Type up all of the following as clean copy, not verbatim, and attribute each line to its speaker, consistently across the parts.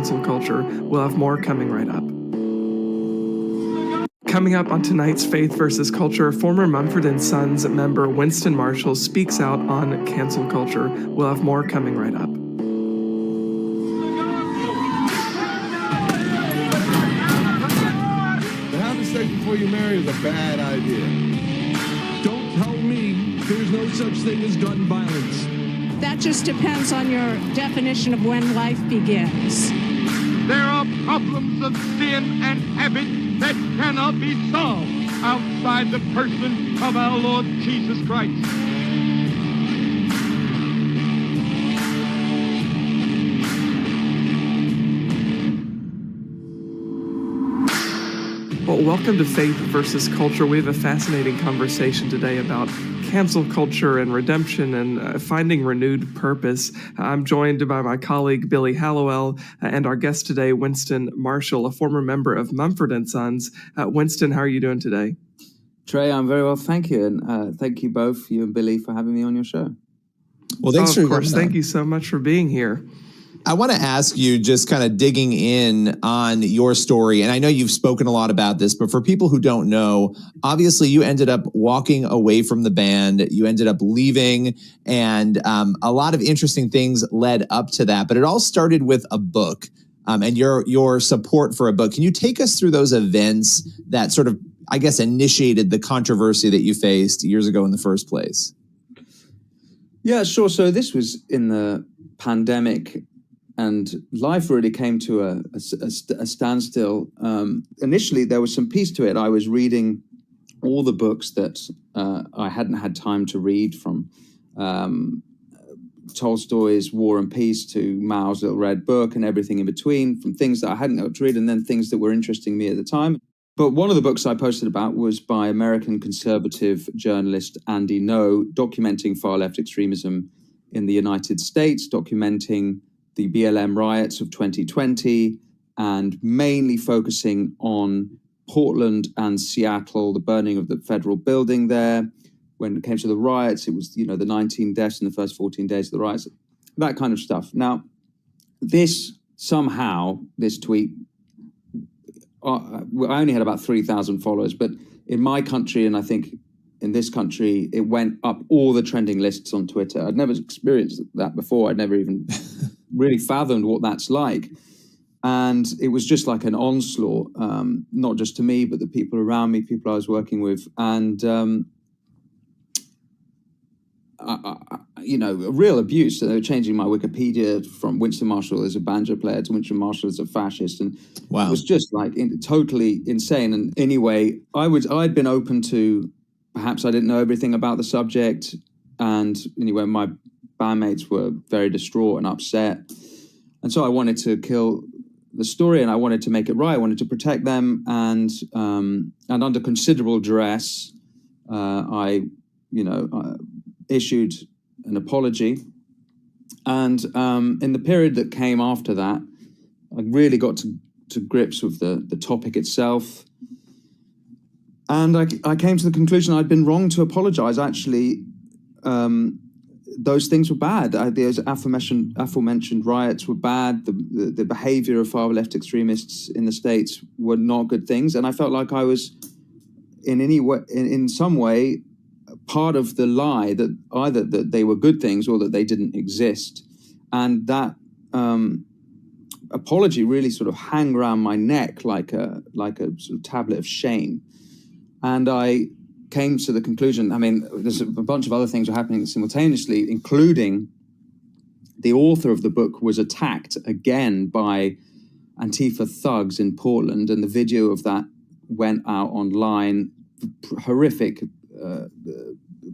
Speaker 1: cancel culture. We'll have more coming right up. Coming up on tonight's Faith versus Culture, former Mumford & Sons member Winston Marshall speaks out on cancel culture. We'll have more coming right up.
Speaker 2: To have sex before you marry is a bad idea.
Speaker 3: Don't tell me there's no such thing as gun violence.
Speaker 4: That just depends on your definition of when life begins.
Speaker 5: There are problems of sin and habit that cannot be solved outside the person of our Lord Jesus Christ.
Speaker 1: Well, welcome to Faith versus Culture. We have a fascinating conversation today about cancel culture and redemption and finding renewed purpose. I'm joined by my colleague, Billy Hallowell, and our guest today, Winston Marshall, a former member of Mumford & Sons. Winston, how are you doing today?
Speaker 6: Trey, I'm very well, thank you. And thank you both, you and Billy, for having me on your show.
Speaker 7: Well, thanks
Speaker 1: of course. Thank you so much for being here.
Speaker 7: I want to ask you, just kind of digging in on your story, and I know you've spoken a lot about this, but for people who don't know, obviously you ended up walking away from the band, you ended up leaving, and a lot of interesting things led up to that. But it all started with a book and your support for a book. Can you take us through those events that sort of, I guess, initiated the controversy that you faced years ago in the first place?
Speaker 6: Yeah, sure. So this was in the pandemic, and life really came to a standstill. Initially, there was some peace to it. I was reading all the books that I hadn't had time to read, from Tolstoy's War and Peace to Mao's Little Red Book and everything in between, from things that I hadn't got to read and then things that were interesting me at the time. But one of the books I posted about was by American conservative journalist Andy Ngo, documenting far-left extremism in the United States, documenting the BLM riots of 2020, and mainly focusing on Portland and Seattle, the burning of the federal building there. When it came to the riots, it was, the 19 deaths in the first 14 days of the riots, that kind of stuff. Now, this tweet, I only had about 3,000 followers, but in my country, and I think in this country, it went up all the trending lists on Twitter. I'd never experienced that before. I'd never even really fathomed what that's like. And it was just like an onslaught, not just to me, but the people around me, people I was working with. And, a real abuse. So they were changing my Wikipedia from Winston Marshall as a banjo player to Winston Marshall as a fascist. And It was just like totally insane. And anyway, I'd been open to, perhaps I didn't know everything about the subject. And anyway, my bandmates were very distraught and upset. And so I wanted to kill the story, and I wanted to make it right. I wanted to protect them. And under considerable duress, I issued an apology. And in the period that came after that, I really got to grips with the topic itself. And I came to the conclusion I'd been wrong to apologize. Actually, those things were bad. Those aforementioned riots were bad. The behavior of far-left extremists in the States were not good things. And I felt like I was, in some way, part of the lie that either that they were good things or that they didn't exist. And that apology really sort of hung around my neck like a sort of tablet of shame. And I came to the conclusion, there's a bunch of other things were happening simultaneously, including the author of the book was attacked again by Antifa thugs in Portland, and the video of that went out online, horrific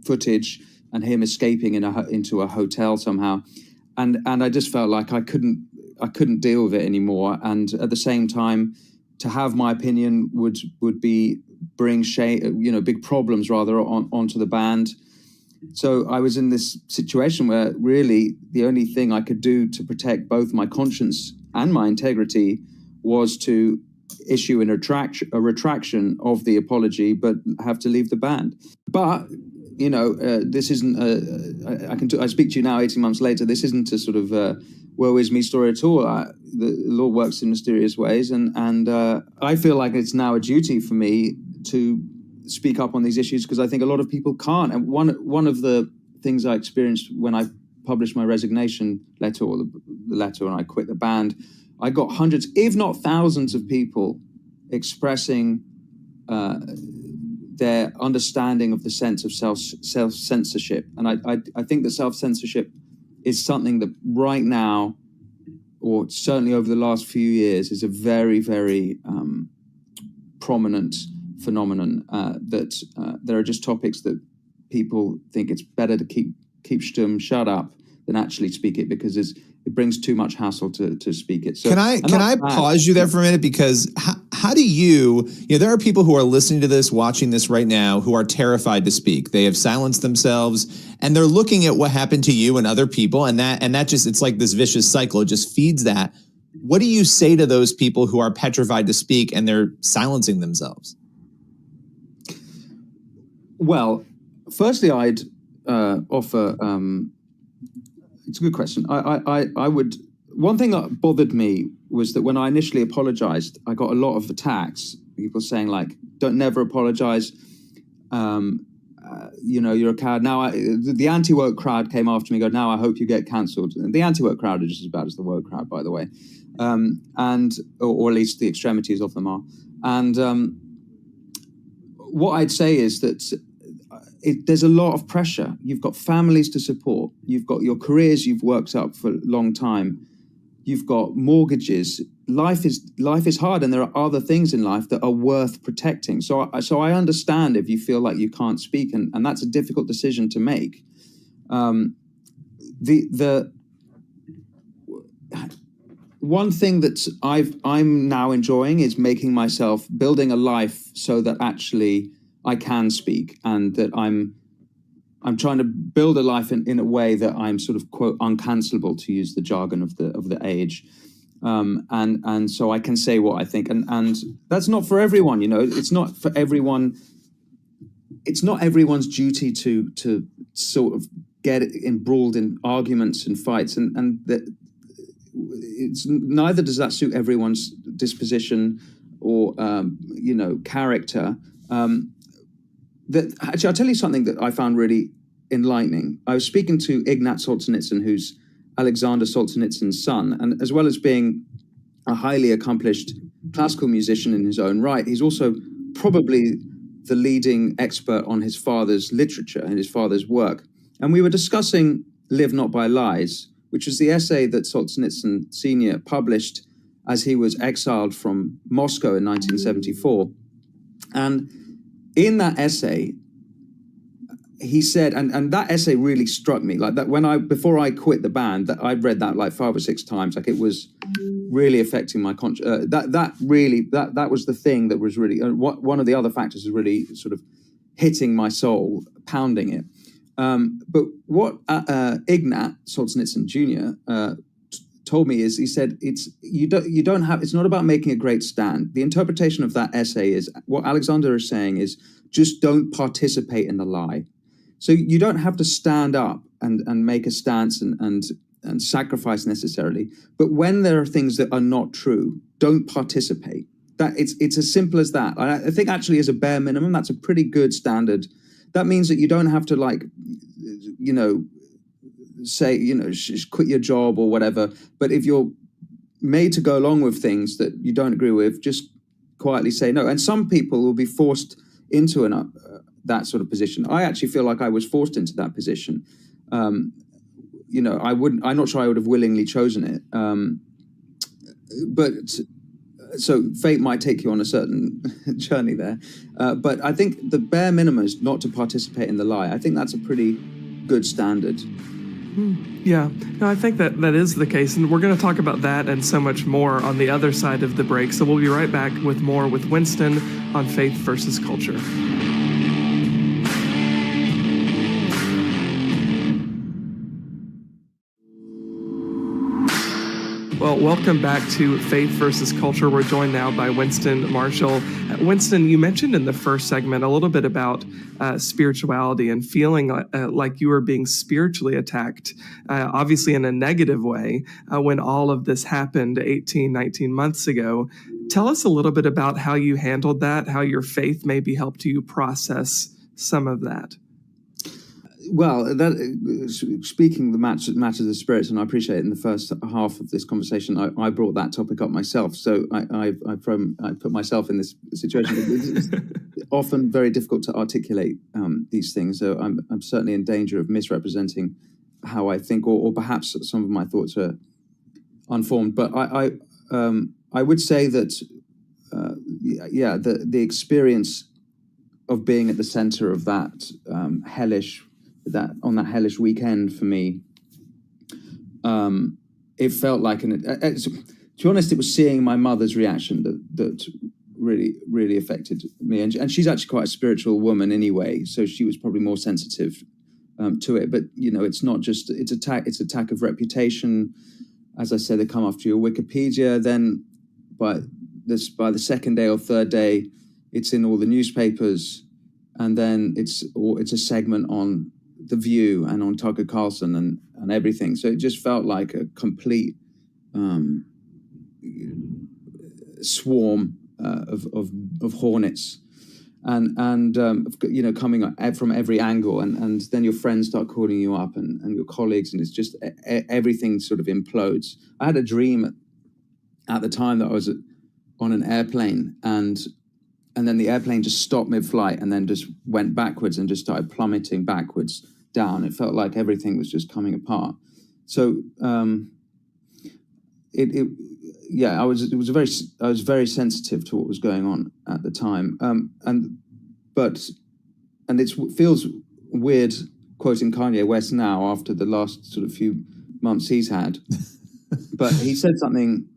Speaker 6: footage, and him escaping into a hotel somehow. And I just felt like I couldn't deal with it anymore. And at the same time, to have my opinion would be bring shame, big problems rather onto the band. So I was in this situation where really the only thing I could do to protect both my conscience and my integrity was to issue a retraction of the apology, but have to leave the band. But this isn't. I speak to you now, 18 months later. This isn't a sort of woe is me story at all. The Lord works in mysterious ways, and I feel like it's now a duty for me to speak up on these issues, because I think a lot of people can't. And one of the things I experienced when I published my resignation letter, or the letter when I quit the band, I got hundreds, if not thousands, of people expressing their understanding of the sense of self-censorship. And I think that self-censorship is something that right now, or certainly over the last few years, is a very, very prominent phenomenon, that there are just topics that people think it's better to keep shut up than actually speak it, because it brings too much hassle to speak it. So,
Speaker 7: can I pause you there for a minute? Because how do you know, there are people who are listening to this, watching this right now, who are terrified to speak. They have silenced themselves, and they're looking at what happened to you and other people, and that just, it's like this vicious cycle. It just feeds that. What do you say to those people who are petrified to speak and they're silencing themselves?
Speaker 6: Well, firstly, I'd offer. It's a good question. I would. One thing that bothered me was that when I initially apologized, I got a lot of attacks. People saying like, "Don't never apologize." You're a coward. Now, the anti-woke crowd came after me. Go, now I hope you get cancelled. The anti-woke crowd are just as bad as the woke crowd, by the way, or at least the extremities of them are. And what I'd say is that there's a lot of pressure. You've got families to support. You've got your careers you've worked up for a long time. You've got mortgages. Life is hard, and there are other things in life that are worth protecting. So I understand if you feel like you can't speak, and that's a difficult decision to make. The one thing that I'm now enjoying is building a life so that actually I can speak, and that I'm trying to build a life in a way that I'm sort of, quote, uncancelable, to use the jargon of the age. And so I can say what I think, and that's not for everyone, it's not for everyone. It's not everyone's duty to sort of get embroiled in arguments and fights, and that it's neither does that suit everyone's disposition or character. Actually, I'll tell you something that I found really enlightening. I was speaking to Ignat Solzhenitsyn, who's Alexander Solzhenitsyn's son, and as well as being a highly accomplished classical musician in his own right, he's also probably the leading expert on his father's literature and his father's work. And we were discussing Live Not by Lies, which was the essay that Solzhenitsyn Sr. published as he was exiled from Moscow in 1974. And in that essay, he said, and that essay really struck me, like that before I quit the band, that I'd read that like 5 or 6 times, like it was really affecting my conscience. That was the thing that was really, one of the other factors is really sort of hitting my soul, pounding it. But what Ignat Solzhenitsyn Jr. Told me is, he said, it's not about making a great stand. The interpretation of that essay is, what Alexander is saying is, just don't participate in the lie. So you don't have to stand up and make a stance and sacrifice necessarily. But when there are things that are not true, don't participate. That it's as simple as that. I think actually as a bare minimum, that's a pretty good standard. That means that you don't have to say, quit your job or whatever. But if you're made to go along with things that you don't agree with, just quietly say no. And some people will be forced into that sort of position. I actually feel like I was forced into that position. I'm not sure I would have willingly chosen it. But so fate might take you on a certain journey there. But I think the bare minimum is not to participate in the lie. I think that's a pretty good standard.
Speaker 1: Yeah, no, I think that is the case, and we're going to talk about that and so much more on the other side of the break. So we'll be right back with more with Winston on faith versus culture. Well, Welcome back to Faith versus Culture. We're joined now by Winston Marshall. Winston, you mentioned in the first segment a little bit about spirituality and feeling like you were being spiritually attacked, obviously in a negative way, when all of this happened 18, 19 months ago. Tell us a little bit about how you handled that, how your faith maybe helped you process some of that.
Speaker 6: Well, speaking the matters of spirits, and I appreciate in the first half of this conversation, I brought that topic up myself. So I put myself in this situation. It's often very difficult to articulate these things. So I'm certainly in danger of misrepresenting how I think, or perhaps some of my thoughts are unformed. But I would say that the experience of being at the center of that hellish weekend for me, it felt like to be honest, it was seeing my mother's reaction that really affected me, and she's actually quite a spiritual woman anyway, so she was probably more sensitive to it. But it's not just it's attack of reputation. As I said, they come after your Wikipedia. Then by the second day or third day, it's in all the newspapers, and then it's a segment on The View and on Tucker Carlson and everything. So it just felt like a complete swarm of hornets, and coming from every angle, and then your friends start calling you up and your colleagues, and it's just everything sort of implodes. I had a dream at the time that I was on an airplane, and then the airplane just stopped mid-flight and then just went backwards and just started plummeting backwards down. It felt like everything was just coming apart. So I was very sensitive to what was going on at the time. And it feels weird quoting Kanye West now after the last sort of few months he's had. But he said something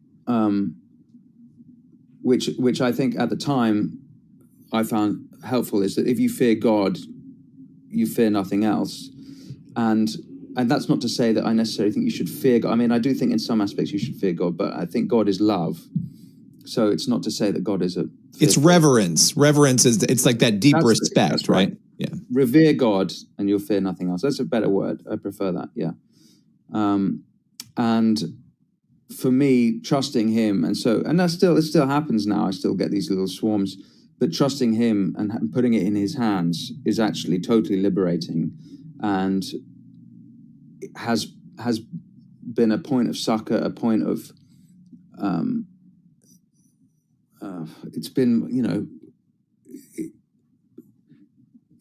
Speaker 6: which I think at the time I found helpful, is that if you fear God, you fear nothing else. And that's not to say that I necessarily think you should fear God. I mean, I do think in some aspects you should fear God, but I think God is love. So it's not to say that God is
Speaker 7: it's reverence. Reverence is, it's like that deep respect,
Speaker 6: that's
Speaker 7: right? Yeah.
Speaker 6: Revere God and you'll fear nothing else. That's a better word. I prefer that. Yeah. And for me, trusting him, and it still happens now. I still get these little swarms, but trusting him and putting it in his hands is actually totally liberating, and has been a point of succor, a point of it's been,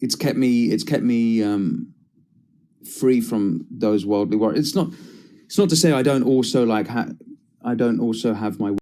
Speaker 6: it's kept me free from those worldly worries. It's not to say I don't also have my